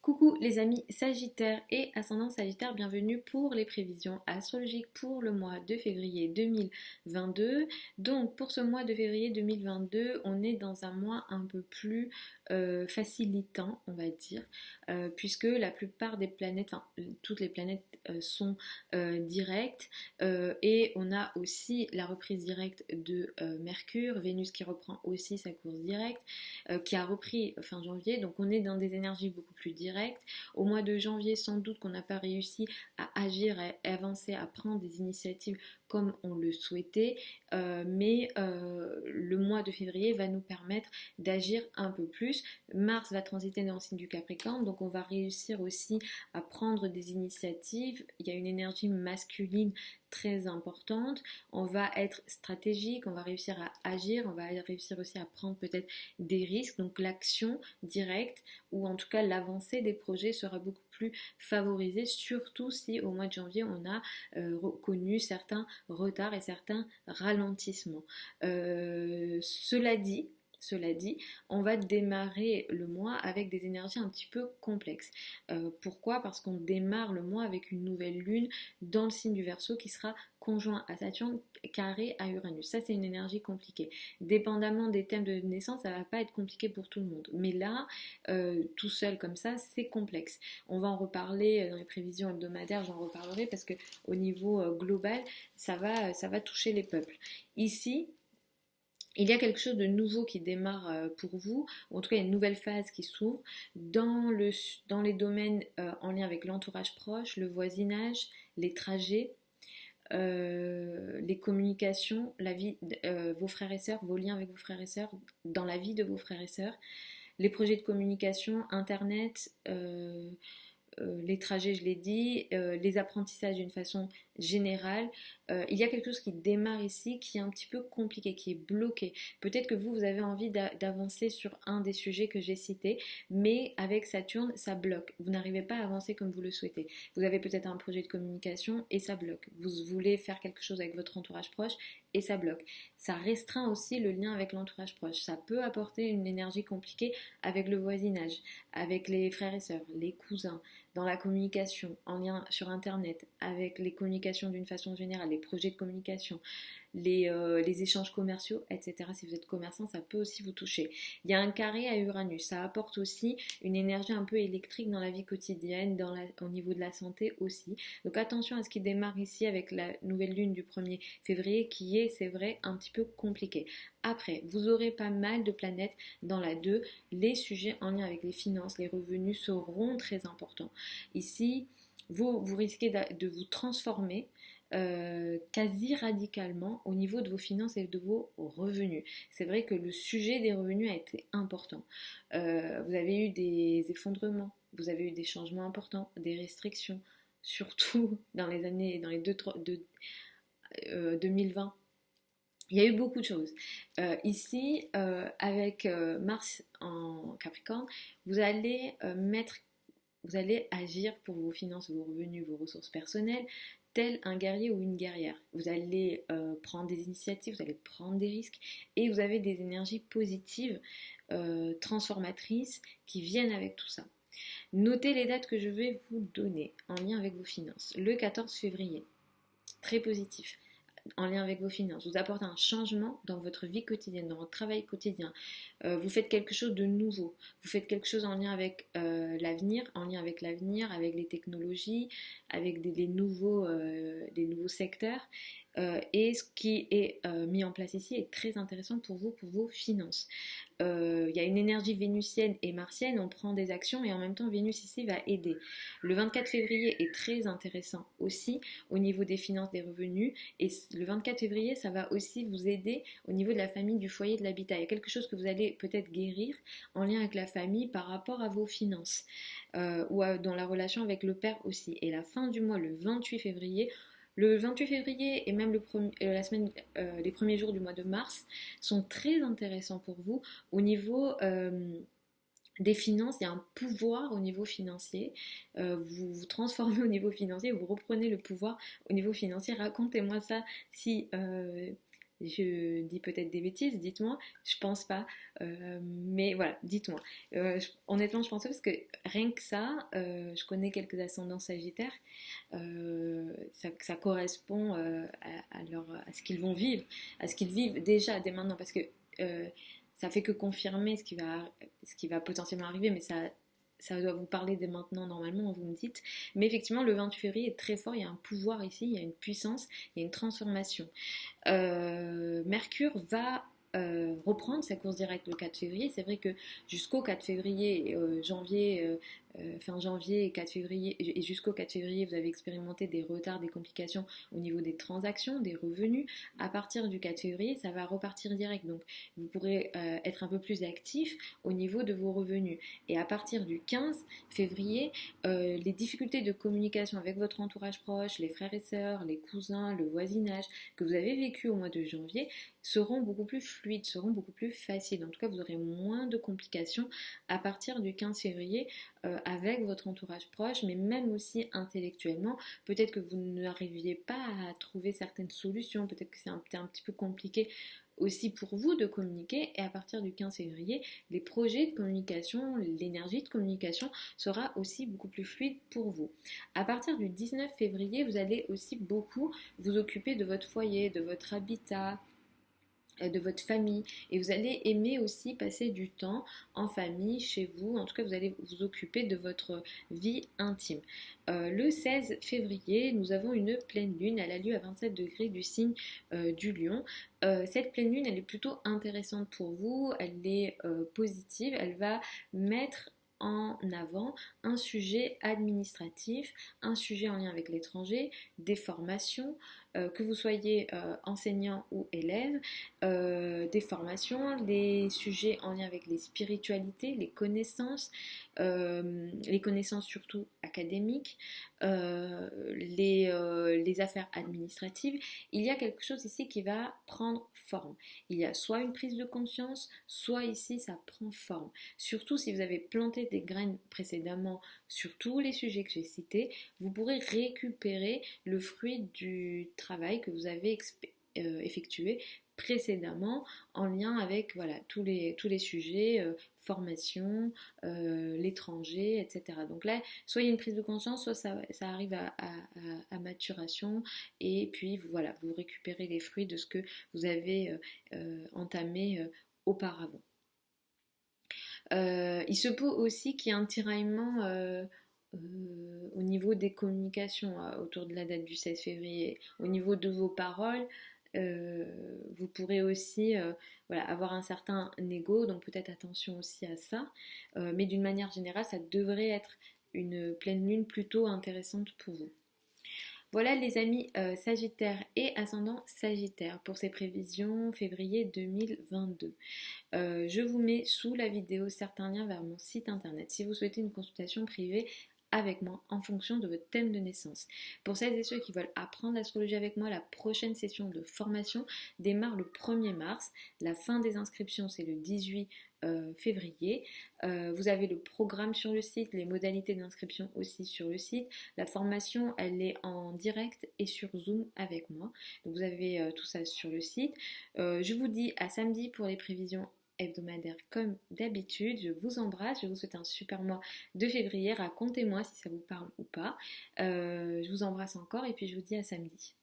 Coucou les amis Sagittaires et ascendant Sagittaire, bienvenue pour les prévisions astrologiques pour le mois de février 2022. Donc pour ce mois de février 2022, on est dans un mois un peu plus facilitant, on va dire, puisque la plupart des planètes, enfin toutes les planètes sont directes et on a aussi la reprise directe de Mercure, Vénus qui reprend aussi sa course directe, qui a repris fin janvier, donc on est dans des énergies beaucoup plus directes. Au mois de janvier, sans doute qu'on n'a pas réussi à agir, à avancer, à prendre des initiatives comme on le souhaitait, mais le mois de février va nous permettre d'agir un peu plus. Mars va transiter dans le signe du Capricorne, donc on va réussir aussi à prendre des initiatives. Il y a une énergie masculine très importante, on va être stratégique, on va réussir à agir, on va réussir aussi à prendre peut-être des risques, donc l'action directe ou en tout cas l'avancée des projets sera beaucoup plus favorisée, surtout si au mois de janvier on a connu certains retards et certains ralentissements. Cela dit, on va démarrer le mois avec des énergies un petit peu complexes. Pourquoi? Parce qu'on démarre le mois avec une nouvelle lune dans le signe du Verseau qui sera conjoint à Saturne, carré à Uranus. Ça, c'est une énergie compliquée. Dépendamment des thèmes de naissance, ça va pas être compliqué pour tout le monde. Mais là, tout seul comme ça, c'est complexe. On va en reparler dans les prévisions hebdomadaires, j'en reparlerai parce que au niveau global, ça va toucher les peuples. Ici, il y a quelque chose de nouveau qui démarre pour vous, ou en tout cas une nouvelle phase qui s'ouvre dans les domaines en lien avec l'entourage proche, le voisinage, les trajets, les communications, la vie, vos frères et sœurs, vos liens avec vos frères et sœurs, dans la vie de vos frères et sœurs, les projets de communication, internet, les trajets, je l'ai dit, les apprentissages d'une façon générale. Il y a quelque chose qui démarre ici qui est un petit peu compliqué, qui est bloqué. Peut-être que vous avez envie d'avancer sur un des sujets que j'ai cités, mais avec Saturne, ça bloque. Vous n'arrivez pas à avancer comme vous le souhaitez. Vous avez peut-être un projet de communication et ça bloque. Vous voulez faire quelque chose avec votre entourage proche et ça bloque. Ça restreint aussi le lien avec l'entourage proche. Ça peut apporter une énergie compliquée avec le voisinage, avec les frères et sœurs, les cousins, dans la communication, en lien sur Internet, avec les communications d'une façon générale, les projets de communication, les échanges commerciaux, etc. Si vous êtes commerçant, ça peut aussi vous toucher. Il y a un carré à Uranus, ça apporte aussi une énergie un peu électrique dans la vie quotidienne, au niveau de la santé aussi. Donc attention à ce qui démarre ici avec la nouvelle lune du 1er février qui est, c'est vrai, un petit peu compliqué. Après, vous aurez pas mal de planètes dans la 2. Les sujets en lien avec les finances, les revenus seront très importants. Ici, vous risquez de vous transformer quasi radicalement au niveau de vos finances et de vos revenus. C'est vrai que le sujet des revenus a été important. Vous avez eu des effondrements, vous avez eu des changements importants, des restrictions, surtout dans les années, dans les 2020. Il y a eu beaucoup de choses. Ici, avec Mars en Capricorne, vous allez agir pour vos finances, vos revenus, vos ressources personnelles, tel un guerrier ou une guerrière. Vous allez prendre des initiatives, vous allez prendre des risques et vous avez des énergies positives, transformatrices qui viennent avec tout ça. Notez les dates que je vais vous donner en lien avec vos finances. Le 14 février, très positif en lien avec vos finances, vous apportez un changement dans votre vie quotidienne, dans votre travail quotidien, vous faites quelque chose de nouveau, vous faites quelque chose en lien avec l'avenir, avec les technologies, avec des nouveaux secteurs, et ce qui est mis en place ici est très intéressant pour vous, pour vos finances. Il y a une énergie vénusienne et martienne, on prend des actions et en même temps Vénus ici va aider. Le 24 février est très intéressant aussi au niveau des finances, des revenus, et le 24 février ça va aussi vous aider au niveau de la famille, du foyer, de l'habitat. Il y a quelque chose que vous allez peut-être guérir en lien avec la famille par rapport à vos finances, ou dans la relation avec le père aussi. Et la fin du mois, le 28 février et même les premiers jours du mois de mars sont très intéressants pour vous au niveau des finances. Il y a un pouvoir au niveau financier, vous vous transformez au niveau financier, vous reprenez le pouvoir au niveau financier. Racontez-moi ça si Je dis peut-être des bêtises, dites-moi. Je pense pas. Mais voilà, dites-moi. Honnêtement, je pense pas parce que rien que ça, je connais quelques ascendants sagittaires. Ça correspond à ce qu'ils vont vivre, à ce qu'ils vivent déjà dès maintenant. Parce que ça fait que confirmer ce qui va potentiellement arriver, mais ça doit vous parler dès maintenant normalement, vous me dites. Mais effectivement, le 28 février est très fort, il y a un pouvoir ici, il y a une puissance, il y a une transformation. Mercure va reprendre sa course directe le 4 février. C'est vrai que jusqu'au 4 février, fin janvier et 4 février, et jusqu'au 4 février, vous avez expérimenté des retards, des complications au niveau des transactions, des revenus. À partir du 4 février, ça va repartir direct. Donc, vous pourrez être un peu plus actif au niveau de vos revenus. Et à partir du 15 février, les difficultés de communication avec votre entourage proche, les frères et sœurs, les cousins, le voisinage que vous avez vécu au mois de janvier seront beaucoup plus fluides, seront beaucoup plus faciles. En tout cas, vous aurez moins de complications à partir du 15 février avec votre entourage proche, mais même aussi intellectuellement. Peut-être que vous n'arriviez pas à trouver certaines solutions, peut-être que c'est un petit peu compliqué aussi pour vous de communiquer, et à partir du 15 février, les projets de communication, l'énergie de communication sera aussi beaucoup plus fluide pour vous. À partir du 19 février, vous allez aussi beaucoup vous occuper de votre foyer, de votre habitat, de votre famille, et vous allez aimer aussi passer du temps en famille, chez vous. En tout cas, vous allez vous occuper de votre vie intime. Le 16 février, nous avons une pleine lune, elle a lieu à 27 degrés du signe du lion. Cette pleine lune, elle est plutôt intéressante pour vous, elle est positive, elle va mettre en avant un sujet administratif, un sujet en lien avec l'étranger, des formations, que vous soyez enseignant ou élève, des formations, des sujets en lien avec les spiritualités, les connaissances surtout académiques, les affaires administratives. Il y a quelque chose ici qui va prendre forme. Il y a soit une prise de conscience, soit ici ça prend forme. Surtout si vous avez planté des graines précédemment sur tous les sujets que j'ai cités, vous pourrez récupérer le fruit du travail que vous avez effectué précédemment en lien avec voilà, tous les sujets, formation, l'étranger, etc. Donc là, soit il y a une prise de conscience, soit ça arrive à maturation, et puis voilà, vous récupérez les fruits de ce que vous avez entamé auparavant. Il se peut aussi qu'il y ait un tiraillement au niveau des communications autour de la date du 16 février. Au niveau de vos paroles, vous pourrez aussi voilà, avoir un certain ego, donc peut-être attention aussi à ça. Mais d'une manière générale, ça devrait être une pleine lune plutôt intéressante pour vous. Voilà les amis Sagittaires et ascendant Sagittaire pour ces prévisions février 2022. Je vous mets sous la vidéo certains liens vers mon site internet si vous souhaitez une consultation privée avec moi en fonction de votre thème de naissance. Pour celles et ceux qui veulent apprendre l'astrologie avec moi, la prochaine session de formation démarre le 1er mars. La fin des inscriptions, c'est le 18 février. Vous avez le programme sur le site, les modalités d'inscription aussi sur le site. La formation, elle est en direct et sur Zoom avec moi. Donc vous avez tout ça sur le site. Je vous dis à samedi pour les prévisions hebdomadaires comme d'habitude. Je vous embrasse, je vous souhaite un super mois de février. Racontez-moi si ça vous parle ou pas. Je vous embrasse encore et puis je vous dis à samedi.